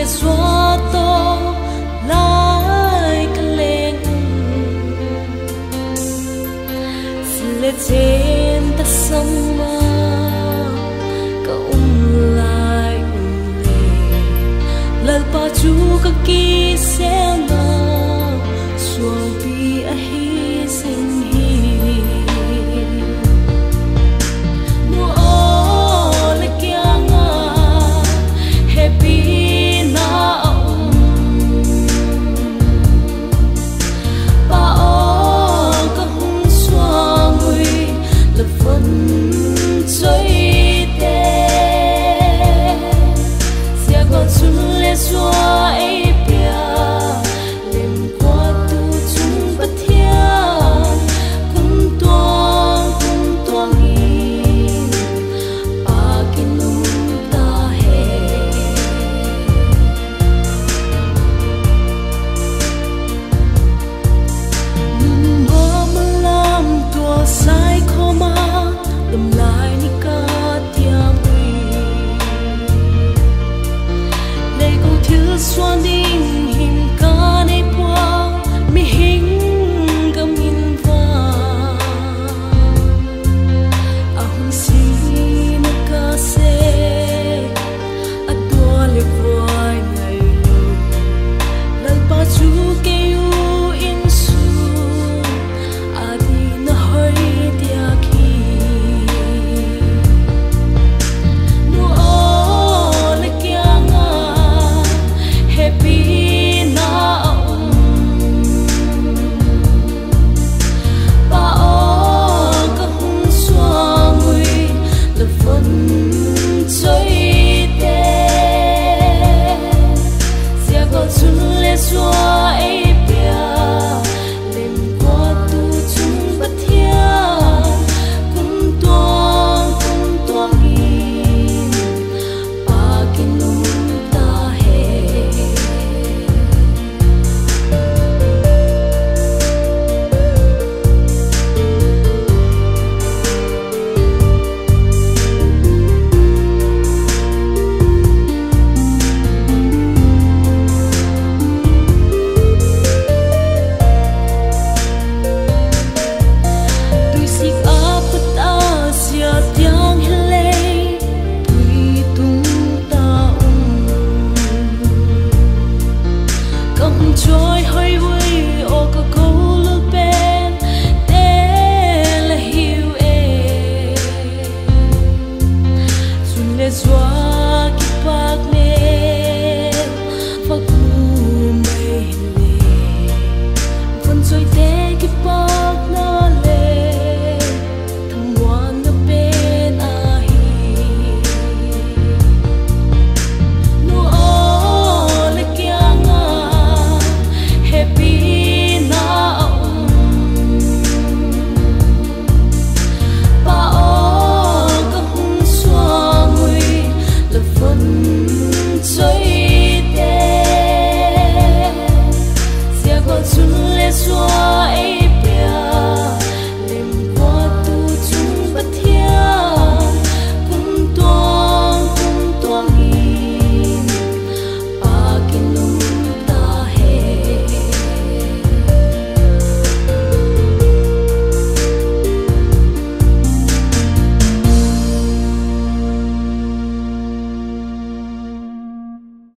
xóa tô lại cái lên lệ trên ta sông mơ cũng lại lệ lời bao chú các kỳ sẽ ngờ xuồng bi a hi sinh hi mua ô lệ kia ngờ happy na ông ba ô có hung xoa người lập phân chơi tê sẽ có chung lệ xoa ấy bia đêm qua tu chung bất thiên cùng tuang in ba kinum ta he mơ mơ làm tua sai khó mà đầm lại ni ca tiang uy lấy câu thiếu xoan đinh hình ca này qua mi hình gam in vàng a hung si na ca se a tua le voi ngày lu lal pa chu ke u in su a di na hoi tia khi nu ô le kia nga happy na ông ba ô có hung xoa người là phân chơi tê sẽ có chung lệ xoa ấy bia đêm qua tu chung bất thiên cùng tuang in ba kinum ta he tui sik a pat a sia tiang hele tui tung ta cầm trôi hơi vui ô có câu lưu bên để là hiu e xuân lệ xóa